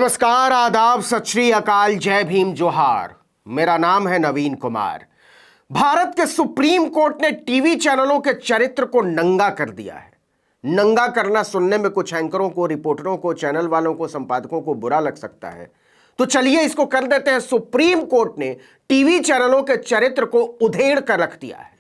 नमस्कार, आदाब, सत श्री अकाल, जय भीम, जोहार। मेरा नाम है नवीन कुमार। भारत के सुप्रीम कोर्ट ने टीवी चैनलों के चरित्र को नंगा कर दिया है। नंगा करना सुनने में कुछ एंकरों को, रिपोर्टरों को, चैनल वालों को, संपादकों को बुरा लग सकता है, तो चलिए इसको कर देते हैं। सुप्रीम कोर्ट ने टीवी चैनलों के चरित्र को उधेड़ कर रख दिया है।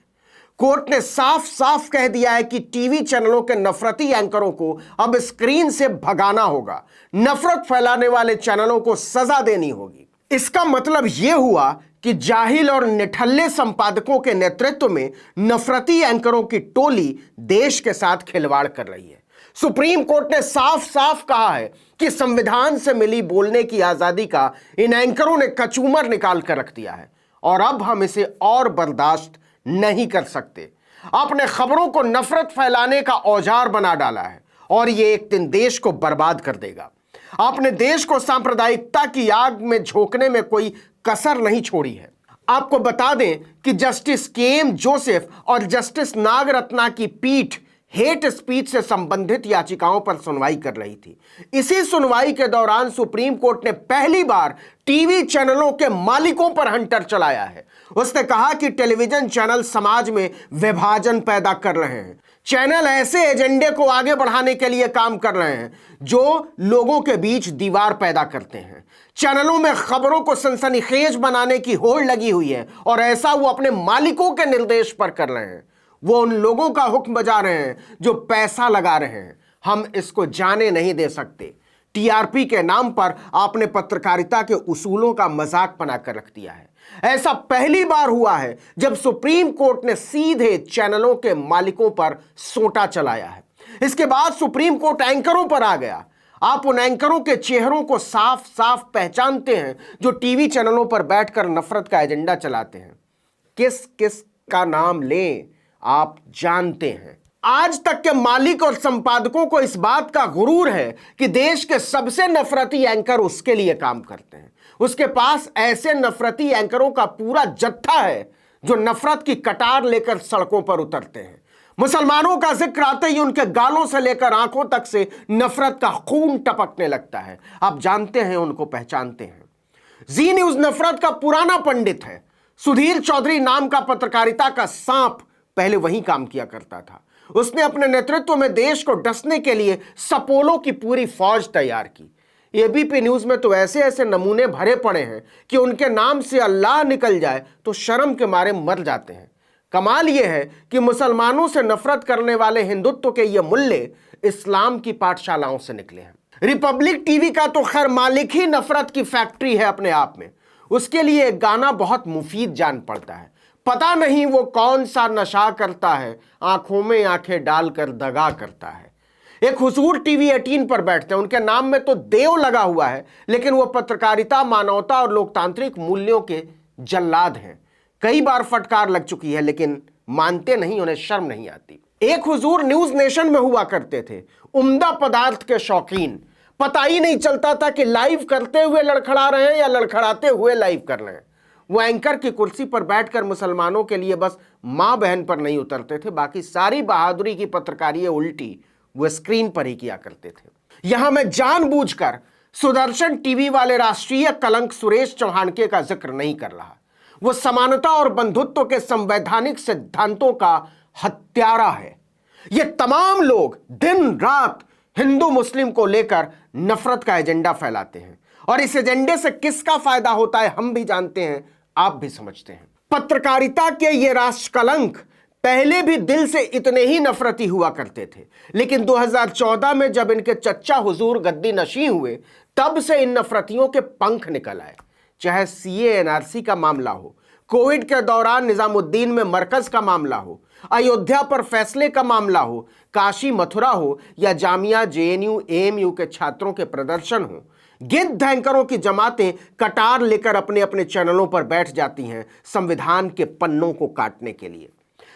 कोर्ट ने साफ साफ कह दिया है कि टीवी चैनलों के नफरती एंकरों को अब स्क्रीन से भगाना होगा। नफरत फैलाने वाले चैनलों को सजा देनी होगी। इसका मतलब यह हुआ कि जाहिल और निठल्ले संपादकों के नेतृत्व में नफरती एंकरों की टोली देश के साथ खिलवाड़ कर रही है। सुप्रीम कोर्ट ने साफ साफ कहा है कि संविधान से मिली बोलने की आजादी का इन एंकरों ने कचूमर निकाल कर रख दिया है और अब हम इसे और बर्दाश्त नहीं कर सकते। आपने खबरों को नफरत फैलाने का औजार बना डाला है और यह एक दिन देश को बर्बाद कर देगा। आपने देश को सांप्रदायिकता की आग में झोंकने में कोई कसर नहीं छोड़ी है। आपको बता दें कि जस्टिस के.एम. जोसेफ और जस्टिस नागरत्ना की पीठ हेट स्पीच से संबंधित याचिकाओं पर सुनवाई कर रही थी। इसी सुनवाई के दौरान सुप्रीम कोर्ट ने पहली बार टीवी चैनलों के मालिकों पर हंटर चलाया है। उसने कहा कि टेलीविजन चैनल समाज में विभाजन पैदा कर रहे हैं। चैनल ऐसे एजेंडे को आगे बढ़ाने के लिए काम कर रहे हैं जो लोगों के बीच दीवार पैदा करते हैं। चैनलों में खबरों को सनसनीखेज बनाने की होड़ लगी हुई है और ऐसा वो अपने मालिकों के निर्देश पर कर रहे हैं। वो उन लोगों का हुक्म बजा रहे हैं जो पैसा लगा रहे हैं। हम इसको जाने नहीं दे सकते। टीआरपी के नाम पर आपने पत्रकारिता के उसूलों का मजाक बनाकर रख दिया है। ऐसा पहली बार हुआ है जब सुप्रीम कोर्ट ने सीधे चैनलों के मालिकों पर सोटा चलाया है। इसके बाद सुप्रीम कोर्ट एंकरों पर आ गया। आप उन एंकरों के चेहरों को साफ साफ पहचानते हैं जो टीवी चैनलों पर बैठकर नफरत का एजेंडा चलाते हैं। किस किस का नाम लें, आप जानते हैं। आज तक के मालिक और संपादकों को इस बात का गुरूर है कि देश के सबसे नफरती एंकर उसके लिए काम करते हैं। उसके पास ऐसे नफरती एंकरों का पूरा जत्था है जो नफरत की कटार लेकर सड़कों पर उतरते हैं। मुसलमानों का जिक्र आते ही उनके गालों से लेकर आंखों तक से नफरत का खून टपकने लगता है। आप जानते हैं, उनको पहचानते हैं। जी न्यूज नफरत का पुराना पंडित है। सुधीर चौधरी नाम का पत्रकारिता का सांप पहले वहीं काम किया करता था। उसने अपने नेतृत्व में देश को डसने के लिए सपोलों की पूरी फौज तैयार की। एबीपी न्यूज में तो ऐसे ऐसे नमूने भरे पड़े हैं कि उनके नाम से अल्लाह निकल जाए तो शर्म के मारे मर जाते हैं। कमाल यह है कि मुसलमानों से नफरत करने वाले हिंदुत्व के ये मुल्ले इस्लाम की पाठशालाओं से निकले हैं। रिपब्लिक टीवी का तो खैर मालिक ही नफरत की फैक्ट्री है अपने आप में। उसके लिए एक गाना बहुत मुफीद जान पड़ता है। पता नहीं वो कौन सा नशा करता है, आंखों में आंखें डालकर दगा करता है। एक हुजूर टीवी 18 पर बैठते हैं। उनके नाम में तो देव लगा हुआ है, लेकिन वो पत्रकारिता, मानवता और लोकतांत्रिक मूल्यों के जल्लाद हैं। कई बार फटकार लग चुकी है, लेकिन मानते नहीं, उन्हें शर्म नहीं आती। एक हुजूर न्यूज नेशन में हुआ करते थे, उम्दा पदार्थ के शौकीन। पता ही नहीं चलता था कि लाइव करते हुए लड़खड़ा रहे हैं या लड़खड़ाते हुए लाइव कर रहे हैं। वो एंकर की कुर्सी पर बैठकर मुसलमानों के लिए बस मां बहन पर नहीं उतरते थे, बाकी सारी बहादुरी की पत्रकारिता उल्टी वो स्क्रीन पर ही किया करते थे। यहां मैं जानबूझकर सुदर्शन टीवी वाले राष्ट्रीय कलंक सुरेश चौहानके का जिक्र नहीं कर रहा। वो समानता और बंधुत्व के संवैधानिक सिद्धांतों का हत्यारा है। ये तमाम लोग दिन रात हिंदू मुस्लिम को लेकर नफरत का एजेंडा फैलाते हैं और इस एजेंडे से किसका फायदा होता है हम भी जानते हैं, आप भी समझते हैं। पत्रकारिता के ये राष्ट्र कलंक पहले भी दिल से इतने ही नफरती हुआ करते थे, लेकिन 2014 में जब इनके चच्चा हुजूर गद्दी नशी हुए, तब से इन नफरतियों के पंख निकल आए। चाहे सीए एनआरसी का मामला हो, कोविड के दौरान निजामुद्दीन में मरकज का मामला हो, अयोध्या पर फैसले का मामला हो, काशी मथुरा हो या जामिया जेएनयू एएमयू के छात्रों के प्रदर्शन हो, गिद्ध एंकरों की जमातें कटार लेकर अपने अपने चैनलों पर बैठ जाती हैं संविधान के पन्नों को काटने के लिए।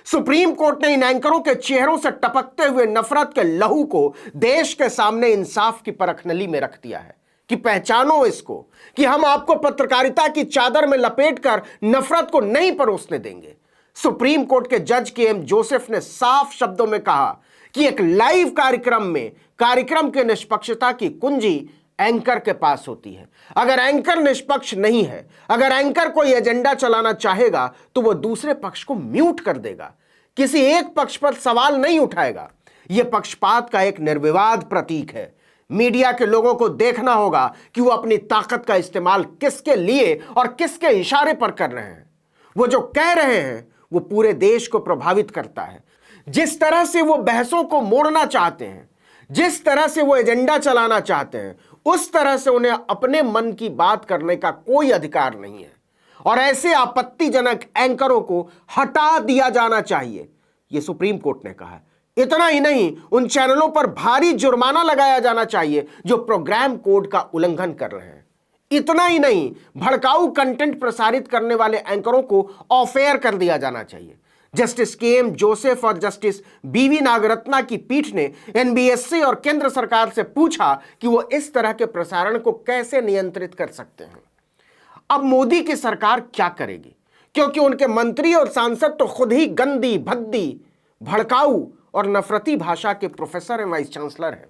सुप्रीम कोर्ट ने इन एंकरों के चेहरों से टपकते हुए नफरत के लहू को देश के सामने इंसाफ की परखनली में रख दिया है कि पहचानो इसको, कि हम आपको पत्रकारिता की चादर में लपेटकर नफरत को नहीं परोसने देंगे। सुप्रीम कोर्ट के जज के.एम. जोसेफ ने साफ शब्दों में कहा कि एक लाइव कार्यक्रम में कार्यक्रम के निष्पक्षता की कुंजी एंकर के पास होती है। अगर एंकर निष्पक्ष नहीं है, अगर एंकर कोई एजेंडा चलाना चाहेगा तो वह दूसरे पक्ष को म्यूट कर देगा, किसी एक पक्ष पर सवाल नहीं उठाएगा। यह पक्षपात का एक निर्विवाद प्रतीक है। मीडिया के लोगों को देखना होगा कि वो अपनी ताकत का इस्तेमाल किसके लिए और किसके इशारे पर कर रहे हैं। वो जो कह रहे हैं वो पूरे देश को प्रभावित करता है। जिस तरह से वो बहसों को मोड़ना चाहते हैं, जिस तरह से वो एजेंडा चलाना चाहते हैं, उस तरह से उन्हें अपने मन की बात करने का कोई अधिकार नहीं है और ऐसे आपत्तिजनक एंकरों को हटा दिया जाना चाहिए, यह सुप्रीम कोर्ट ने कहा है। इतना ही नहीं, उन चैनलों पर भारी जुर्माना लगाया जाना चाहिए जो प्रोग्राम कोड का उल्लंघन कर रहे हैं। इतना ही नहीं, भड़काऊ कंटेंट प्रसारित करने वाले एंकरों को ऑफ एयर कर दिया जाना चाहिए। Justice KM. जोसेफ और जस्टिस बी.वी. नागरत्ना की पीठ ने एनबीएससी और केंद्र सरकार से पूछा कि वो इस तरह के प्रसारण को कैसे नियंत्रित कर सकते हैं। अब मोदी की सरकार क्या करेगी, क्योंकि उनके मंत्री और सांसद तो खुद ही गंदी, भद्दी, भड़काऊ और नफरती भाषा के प्रोफेसर एवं वाइस चांसलर हैं।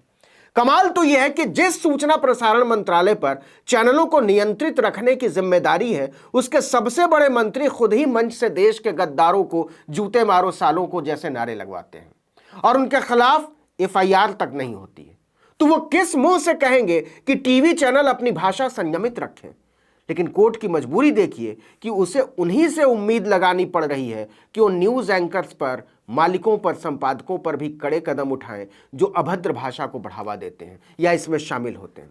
कमाल तो यह है कि जिस सूचना प्रसारण मंत्रालय पर चैनलों को नियंत्रित रखने की जिम्मेदारी है, उसके सबसे बड़े मंत्री खुद ही मंच से देश के गद्दारों को जूते मारो सालों को जैसे नारे लगवाते हैं और उनके खिलाफ एफआईआर तक नहीं होती है। तो वो किस मुंह से कहेंगे कि टीवी चैनल अपनी भाषा संयमित रखें। लेकिन कोर्ट की मजबूरी देखिए कि उसे उन्हीं से उम्मीद लगानी पड़ रही है कि वो न्यूज़ एंकर्स पर, मालिकों पर, संपादकों पर भी कड़े कदम उठाएं जो अभद्र भाषा को बढ़ावा देते हैं या इसमें शामिल होते हैं।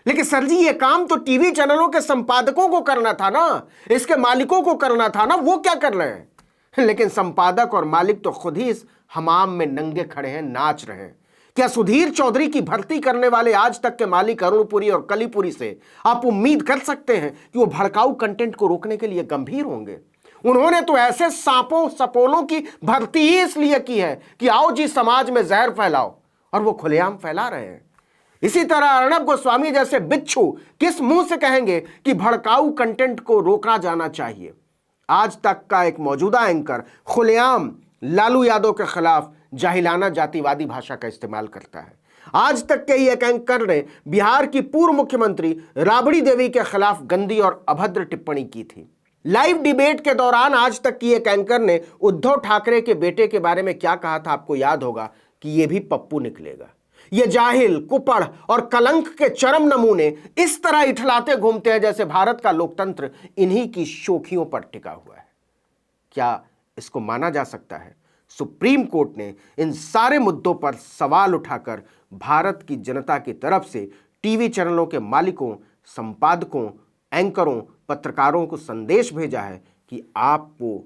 लेकिन सर जी, ये काम तो टीवी चैनलों के संपादकों को करना था ना, इसके मालिकों को करना था ना, वो क्या कर रहे हैं? लेकिन संपादक और मालिक तो खुद ही इस हमाम में नंगे खड़े हैं, नाच रहे हैं। क्या सुधीर चौधरी की भर्ती करने वाले आज तक के मालिक अरुणपुरी और कलीपुरी से आप उम्मीद कर सकते हैं कि वो भड़काऊ कंटेंट को रोकने के लिए गंभीर होंगे? उन्होंने तो ऐसे सांपों सपोलों की भर्ती ही इसलिए की है कि आओ जी समाज में जहर फैलाओ, और वो खुलेआम फैला रहे हैं। इसी तरह अर्णब गोस्वामी जैसे बिच्छू किस मुंह से कहेंगे कि भड़काऊ कंटेंट को रोका जाना चाहिए? आज तक का एक मौजूदा एंकर खुलेआम लालू यादव के खिलाफ जाहिलाना जातिवादी भाषा का इस्तेमाल करता है। आज तक के ही एक एंकर ने बिहार की पूर्व मुख्यमंत्री राबड़ी देवी के खिलाफ गंदी और अभद्र टिप्पणी की थी। लाइव डिबेट के दौरान आज तक की एक एंकर ने उद्धव ठाकरे के बेटे के बारे में क्या कहा था, आपको याद होगा कि यह भी पप्पू निकलेगा। ये जाहिल, कुपड़ और कलंक के चरम नमूने इस तरह इठलाते घूमते हैं जैसे भारत का लोकतंत्र इन्हीं की शोखियों पर टिका हुआ है। क्या इसको माना जा सकता है? सुप्रीम कोर्ट ने इन सारे मुद्दों पर सवाल उठाकर भारत की जनता की तरफ से टीवी चैनलों के मालिकों, संपादकों, एंकरों, पत्रकारों को संदेश भेजा है कि आपको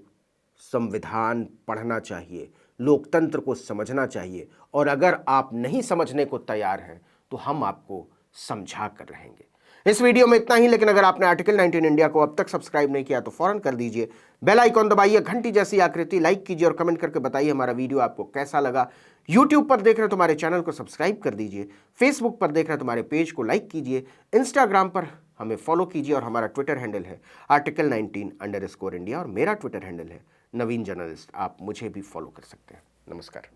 संविधान पढ़ना चाहिए, लोकतंत्र को समझना चाहिए, और अगर आप नहीं समझने को तैयार हैं तो हम आपको समझा कर रहेंगे। इस वीडियो में इतना ही, लेकिन अगर आपने आर्टिकल 19 इंडिया को अब तक सब्सक्राइब नहीं किया तो फौरन कर दीजिए। बेल आइकॉन दबाइए, घंटी जैसी आकृति लाइक कीजिए और कमेंट करके बताइए हमारा वीडियो आपको कैसा लगा। यूट्यूब पर देख रहे हैं तो हमारे चैनल को सब्सक्राइब कर दीजिए। फेसबुक पर देख रहे हैं तो हमारे पेज को लाइक कीजिए। इंस्टाग्राम पर हमें फॉलो कीजिए और हमारा ट्विटर हैंडल है आर्टिकल 19_इंडिया और मेरा ट्विटर हैंडल है नवीन जर्नलिस्ट। आप मुझे भी फॉलो कर सकते हैं। नमस्कार।